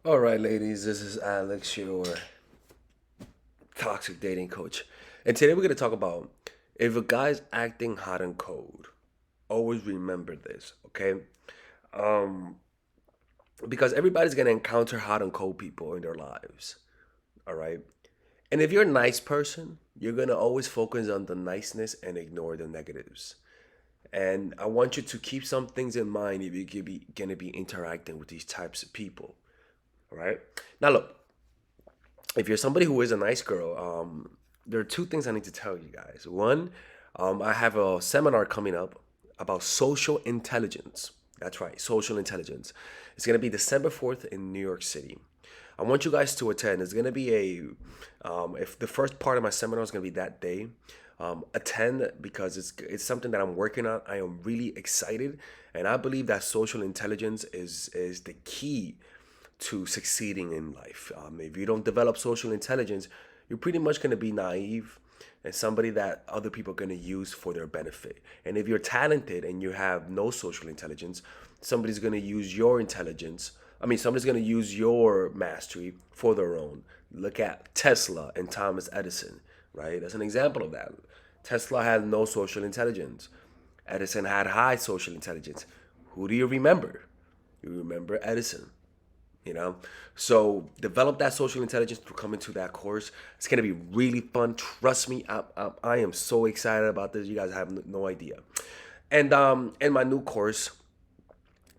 All right, ladies, this is Alex, your toxic dating coach. And today we're going to talk about if a guy's acting hot and cold, always remember this, okay? Um, because everybody's going to encounter hot and cold people in their lives, all right? And if you're a nice person, you're going to always focus on the niceness and ignore the negatives. And I want you to keep some things in mind if you're going to be interacting with these types of people, all right? Now, look, if you're somebody who is a nice girl, there are two things I need to tell you guys. One, I have a seminar coming up about social intelligence. That's right, social intelligence. It's going to be December 4th in New York City. I want you guys to attend. It's going to be if the first part of my seminar is going to be that day, attend because it's something that I'm working on. I am really excited, and I believe that social intelligence is the key to succeeding in life. If you don't develop social intelligence, you're pretty much going to be naive and somebody that other people are going to use for their benefit. And if you're talented and you have no social intelligence, somebody's going to use your intelligence. Somebody's going to use your mastery for their own. Look at Tesla and Thomas Edison, right? That's an example of that. Tesla had no social intelligence. Edison had high social intelligence. Who do you remember? You remember Edison, you know. So develop that social intelligence through coming to that course. It's going to be really fun, trust me. I am so excited about this. You guys have no idea. And my new course,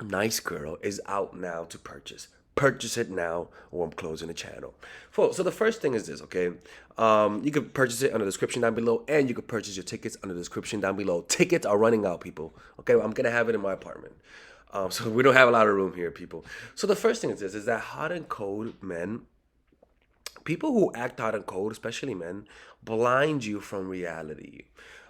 Nice Girl, is out now to purchase it now or I'm closing the channel. So the first thing is this, okay? You can purchase it under the description down below, and you can purchase your tickets under the description down below. Tickets are running out, people. Okay, I'm gonna have it in my apartment. So we don't have a lot of room here, people. So the first thing is this: is that hot and cold men, people who act hot and cold, especially men, blind you from reality.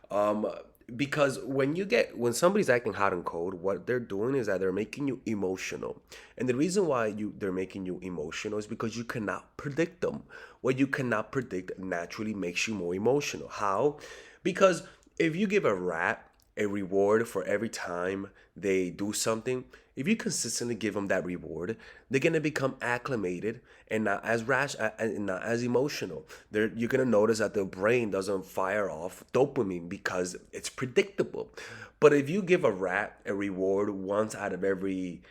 Um, because when somebody's acting hot and cold, what they're doing is that they're making you emotional, and the reason why they're making you emotional is because you cannot predict them. What you cannot predict naturally makes you more emotional. How? Because if you give a rat a reward for every time they do something, if you consistently give them that reward, they're gonna become acclimated and not as rash and not as emotional. You're gonna notice that the brain doesn't fire off dopamine because it's predictable. But if you give a rat a reward once out of every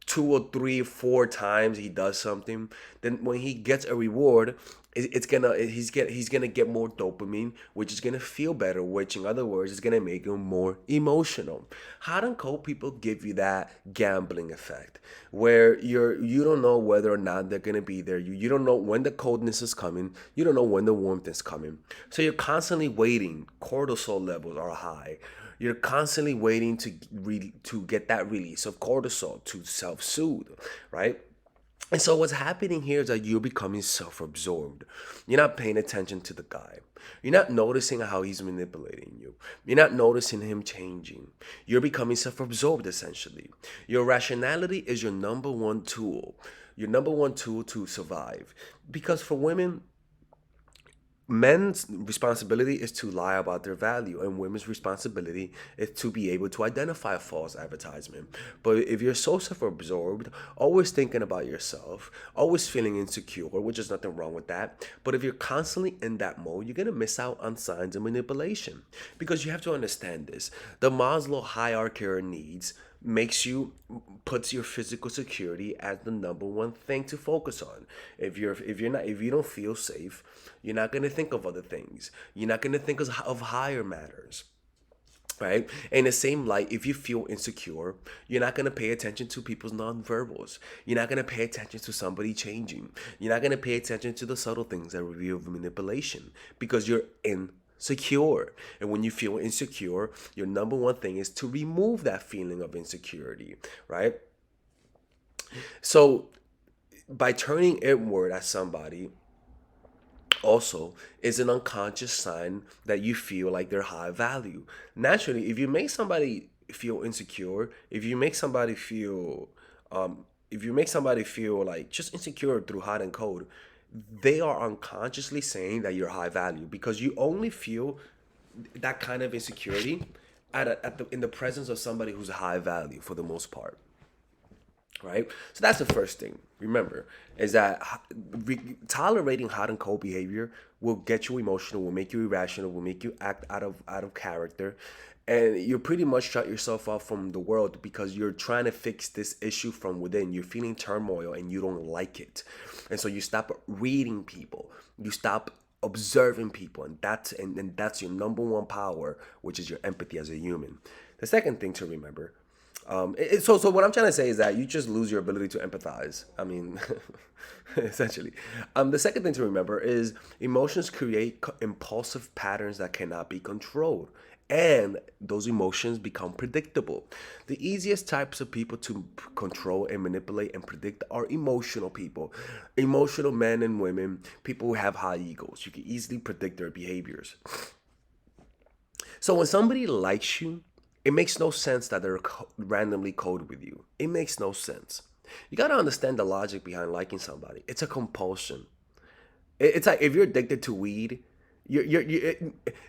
two or three, four times he does something, then when he gets a reward, he's gonna get more dopamine, which is gonna feel better, which in other words is gonna make him more emotional. Hot and cold people give you that gambling effect where you don't know whether or not they're gonna be there. You don't know when the coldness is coming, you don't know when the warmth is coming. So you're constantly waiting, cortisol levels are high. You're constantly waiting to get that release of cortisol to self-soothe, right? And so what's happening here is that you're becoming self-absorbed. You're not paying attention to the guy. You're not noticing how he's manipulating you. You're not noticing him changing. You're becoming self-absorbed essentially. Your rationality is your number one tool. Your number one tool to survive. Because for women, men's responsibility is to lie about their value, and women's responsibility is to be able to identify a false advertisement. But if you're so self-absorbed, always thinking about yourself, always feeling insecure, which is nothing wrong with that, but if you're constantly in that mode, you're going to miss out on signs of manipulation. Because you have to understand this: the Maslow hierarchy of needs puts your physical security as the number one thing to focus on. If you don't feel safe, you're not going to think of other things. You're not going to think of higher matters, right? In the same light, if you feel insecure, you're not going to pay attention to people's nonverbals. You're not going to pay attention to somebody changing. You're not going to pay attention to the subtle things that reveal manipulation because you're insecure. And when you feel insecure, your number one thing is to remove that feeling of insecurity, right? So by turning inward at somebody also is an unconscious sign that you feel like they're high value. Naturally, if you make somebody feel insecure, if you make somebody feel like just insecure through hot and cold, they are unconsciously saying that you're high value because you only feel that kind of insecurity in the presence of somebody who's high value for the most part, right? So that's the first thing. remember, is that tolerating hot and cold behavior will get you emotional, will make you irrational, will make you act out of character, and you pretty much shut yourself off from the world because you're trying to fix this issue from within. You're feeling turmoil and you don't like it, and so you stop reading people, you stop observing people, and that's your number one power, which is your empathy as a human. The second thing to remember, so what I'm trying to say is that you just lose your ability to empathize. I mean, essentially. The second thing to remember is emotions create impulsive patterns that cannot be controlled. And those emotions become predictable. The easiest types of people to control and manipulate and predict are emotional people. Emotional men and women, people who have high egos. You can easily predict their behaviors. So when somebody likes you, it makes no sense that they're randomly cold with you. It makes no sense. You gotta understand the logic behind liking somebody. It's a compulsion. It's like if you're addicted to weed,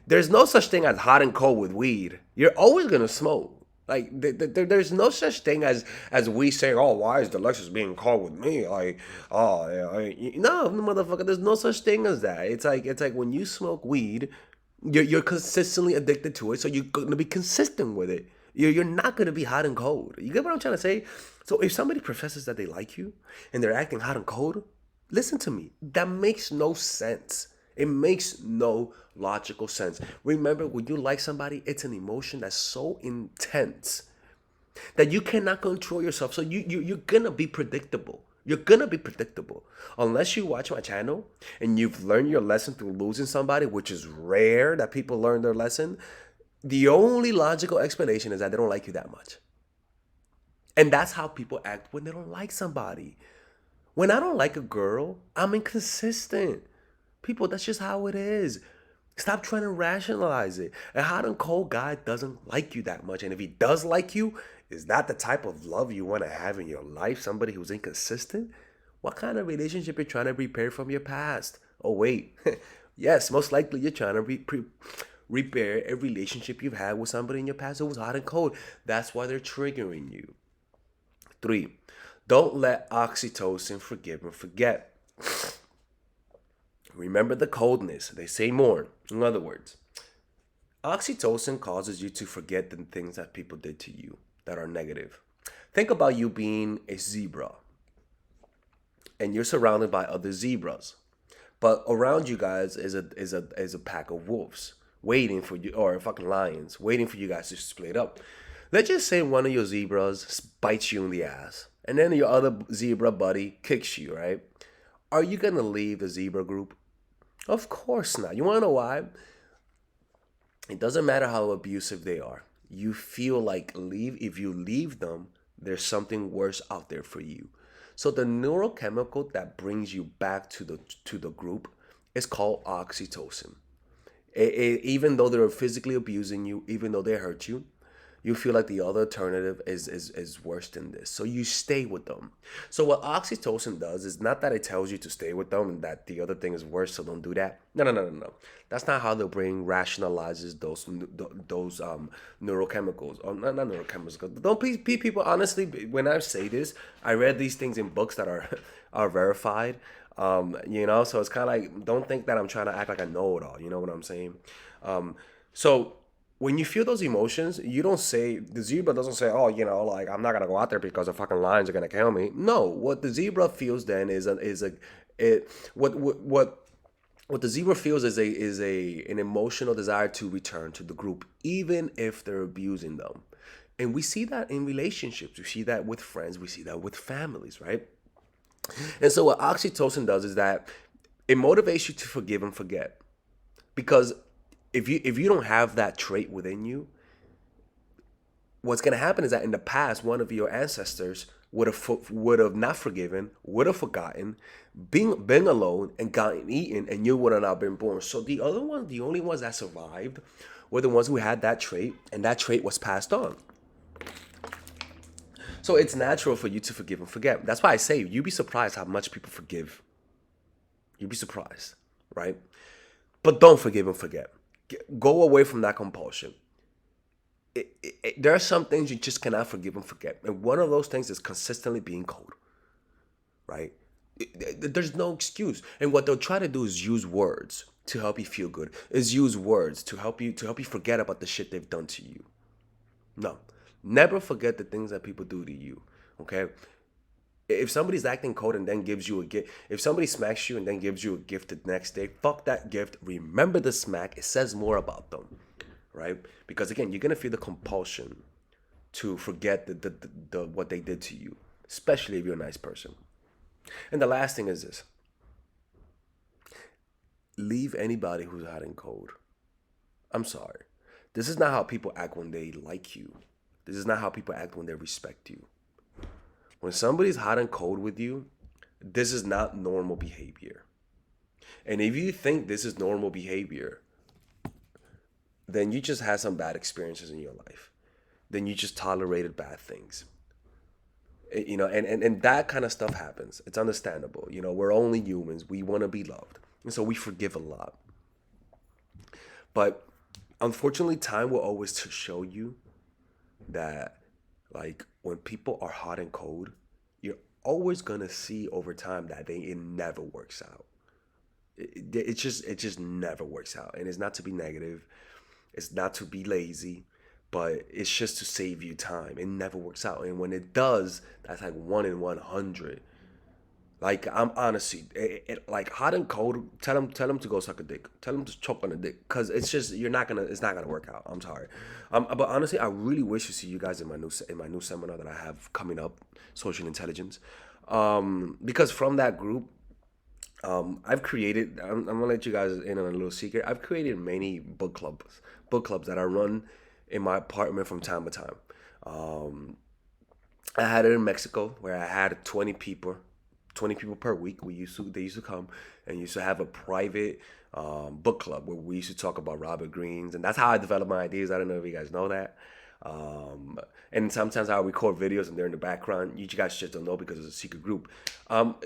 there's no such thing as hot and cold with weed. You're always gonna smoke. Like there's no such thing as we saying, oh, why is the Lexus being cold with me? Like, oh, yeah, no, motherfucker. There's no such thing as that. It's like when you smoke weed, you're consistently addicted to it, so you're gonna be consistent with it. You're not gonna be hot and cold. You get what I'm trying to say? So if somebody professes that they like you and they're acting hot and cold, listen to me. That makes no sense. It makes no logical sense. Remember, when you like somebody, it's an emotion that's so intense that you cannot control yourself. So you're gonna be predictable. You're gonna be predictable. Unless you watch my channel and you've learned your lesson through losing somebody, which is rare that people learn their lesson. The only logical explanation is that they don't like you that much. And that's how people act when they don't like somebody. When I don't like a girl, I'm inconsistent. People, that's just how it is. Stop trying to rationalize it. A hot and cold guy doesn't like you that much. And if he does like you, is that the type of love you want to have in your life? Somebody who's inconsistent? What kind of relationship you're trying to repair from your past? Oh, wait. Yes, most likely you're trying to repair a relationship you've had with somebody in your past who was hot and cold. That's why they're triggering you. 3, don't let oxytocin forgive and forget. Remember the coldness. They say more. In other words, oxytocin causes you to forget the things that people did to you that are negative. Think about you being a zebra and you're surrounded by other zebras. But around you guys is a pack of wolves waiting for you, or fucking lions waiting for you guys to split up. Let's just say one of your zebras bites you in the ass, and then your other zebra buddy kicks you, right? Are you gonna leave the zebra group? Of course not. You wanna know why? It doesn't matter how abusive they are. You feel like if you leave them, there's something worse out there for you. So the neurochemical that brings you back to the group is called oxytocin. Even though they're physically abusing you, even though they hurt you, you feel like the other alternative is worse than this. So you stay with them. So what oxytocin does is not that it tells you to stay with them and that the other thing is worse, so don't do that. No, no, no, no, no. That's not how the brain rationalizes those neurochemicals. Or not neurochemicals. Don't please people. Honestly, when I say this, I read these things in books that are are verified. So it's kind of like, don't think that I'm trying to act like I know it all. You know what I'm saying? So when you feel those emotions, you don't say, the zebra doesn't say, oh, like, I'm not gonna go out there because the fucking lions are gonna kill me. No, what the zebra feels then what the zebra feels is an emotional desire to return to the group, even if they're abusing them. And we see that in relationships. We see that with friends. We see that with families, right? And so what oxytocin does is that it motivates you to forgive and forget. Because if you don't have that trait within you, what's going to happen is that in the past, one of your ancestors would have not forgiven, would have forgotten, been alone and gotten eaten, and you would have not been born. So the only ones that survived were the ones who had that trait, and that trait was passed on. So it's natural for you to forgive and forget. That's why I say you'd be surprised how much people forgive. You'd be surprised, right? But don't forgive and forget. Go away from that compulsion. There are some things you just cannot forgive and forget. And one of those things is consistently being cold. right? There's no excuse. And what they'll try to do is use words to help you feel good. Is use words to help you forget about the shit they've done to you. No. Never forget the things that people do to you. Okay? If somebody's acting cold and then gives you a gift, if somebody smacks you and then gives you a gift the next day, fuck that gift. Remember the smack. It says more about them, right? Because again, you're gonna feel the compulsion to forget the what they did to you, especially if you're a nice person. And the last thing is this: leave anybody who's hot and cold. I'm sorry. This is not how people act when they like you. This is not how people act when they respect you. When somebody's hot and cold with you, this is not normal behavior. And if you think this is normal behavior, then you just had some bad experiences in your life. Then you just tolerated bad things. And that kind of stuff happens. It's understandable. We're only humans. We want to be loved. And so we forgive a lot. But unfortunately, time will always show you that, like, when people are hot and cold, you're always gonna see over time that it never works out. It just never works out, and it's not to be negative, it's not to be lazy, but it's just to save you time. It never works out, and when it does, that's like 1 in 100. Like, I'm honestly, like, hot and cold. Tell them to go suck a dick. Tell them to choke on a dick, cause it's not gonna work out. I'm sorry, but honestly, I really wish to see you guys in my new seminar that I have coming up, social intelligence, because from that group, I've created. I'm gonna let you guys in on a little secret. I've created many book clubs that I run in my apartment from time to time. I had it in Mexico where I had 20 people per week. They used to come and used to have a private book club where we used to talk about Robert Greens, and that's how I developed my ideas. I don't know if you guys know that. And sometimes I record videos and they're in the background. You guys just don't know because it's a secret group.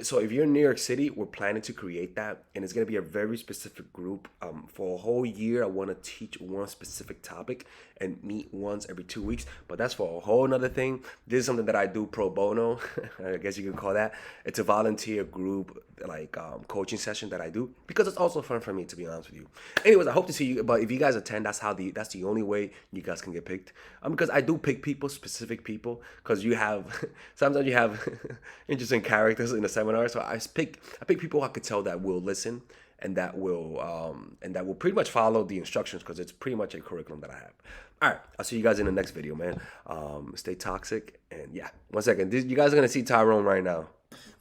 So if you're in New York City, we're planning to create that, and it's gonna be a very specific group. For a whole year, I want to teach one specific topic and meet once every 2 weeks. But that's for a whole nother thing. This is something that I do pro bono. I guess you could call that. It's a volunteer group, like, coaching session that I do because it's also fun for me, to be honest with you. Anyways, I hope to see you. But if you guys attend, that's the only way you guys can get picked. Because I do pick people, specific people, because sometimes you have interesting characters in the seminar. So I pick people I could tell that will listen and that will pretty much follow the instructions, because it's pretty much a curriculum that I have. All right, I'll see you guys in the next video, man. Stay toxic, and yeah. 1 second, you guys are gonna see Tyrone right now.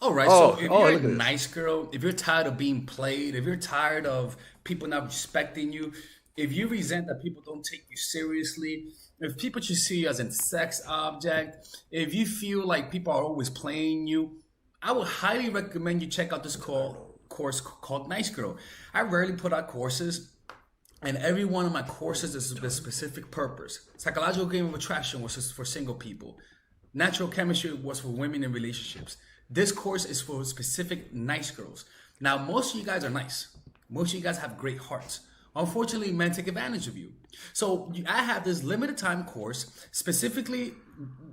All right, so if you're a nice girl, if you're tired of being played, if you're tired of people not respecting you, if you resent that people don't take you seriously, if people just see you as a sex object, if you feel like people are always playing you, I would highly recommend you check out this course called Nice Girl. I rarely put out courses, and every one of my courses is a specific purpose. Psychological game of attraction was just for single people. Natural chemistry was for women in relationships. This course is for specific nice girls. Now, most of you guys are nice. Most of you guys have great hearts. Unfortunately, men take advantage of you. So I have this limited time course. Specifically,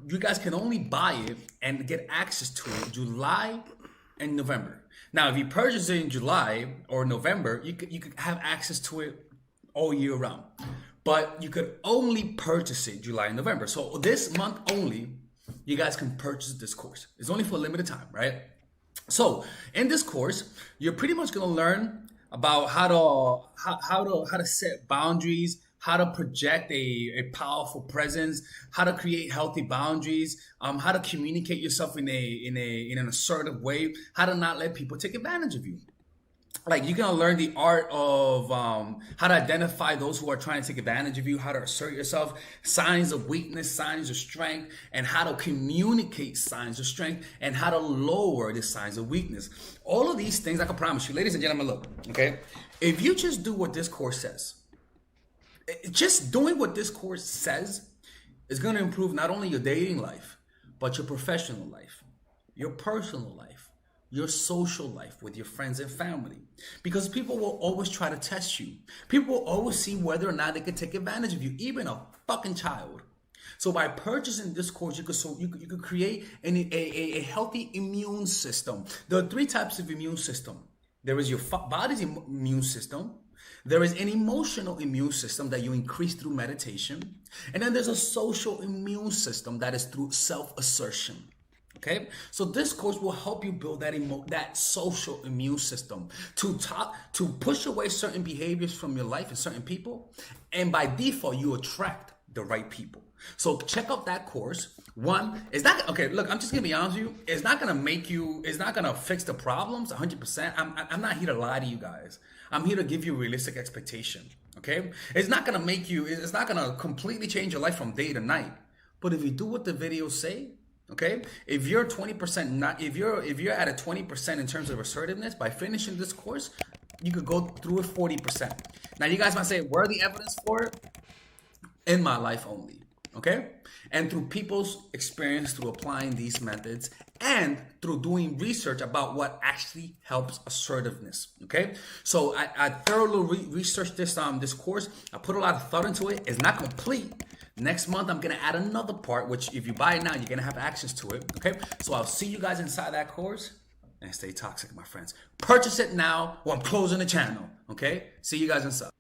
you guys can only buy it and get access to it July and November. Now, if you purchase it in July or November, you could have access to it all year round. But you could only purchase it July and November. So this month only, you guys can purchase this course. It's only for a limited time, right? So in this course, you're pretty much gonna learn about how to set boundaries, how to project a powerful presence, how to create healthy boundaries, how to communicate yourself in an assertive way, how to not let people take advantage of you. Like, you're gonna learn the art of how to identify those who are trying to take advantage of you, how to assert yourself, signs of weakness, signs of strength, and how to communicate signs of strength, and how to lower the signs of weakness. All of these things, I can promise you, ladies and gentlemen, look, okay? If you just do what this course says, just doing what this course says is gonna improve not only your dating life, but your professional life, your personal life, your social life with your friends and family. Because people will always try to test you. People will always see whether or not they can take advantage of you, even a fucking child. So by purchasing this course, you could create a healthy immune system. There are three types of immune system. There is your body's immune system. There is an emotional immune system that you increase through meditation. And then there's a social immune system that is through self-assertion. Okay, so this course will help you build that social immune system to push away certain behaviors from your life and certain people, and by default you attract the right people. So check out that course. One, it's not okay. Look, I'm just gonna be honest with you. It's not gonna make you. It's not gonna fix the problems 100%. I'm not here to lie to you guys. I'm here to give you realistic expectation. Okay, it's not gonna make you. It's not gonna completely change your life from day to night. But if you do what the videos say, okay, if you're 20% not, if you're at a 20% in terms of assertiveness by finishing this course, you could go through it 40%. Now you guys might say, where are the evidence for it? In my life only. Okay, and through people's experience through applying these methods and through doing research about what actually helps assertiveness. Okay, so I thoroughly researched this course. I put a lot of thought into it. It's not complete. Next month I'm gonna add another part, which if you buy it now, you're gonna have access to it. Okay, so I'll see you guys inside that course, and stay toxic, my friends. Purchase it now, or I'm closing the channel. Okay, see you guys inside.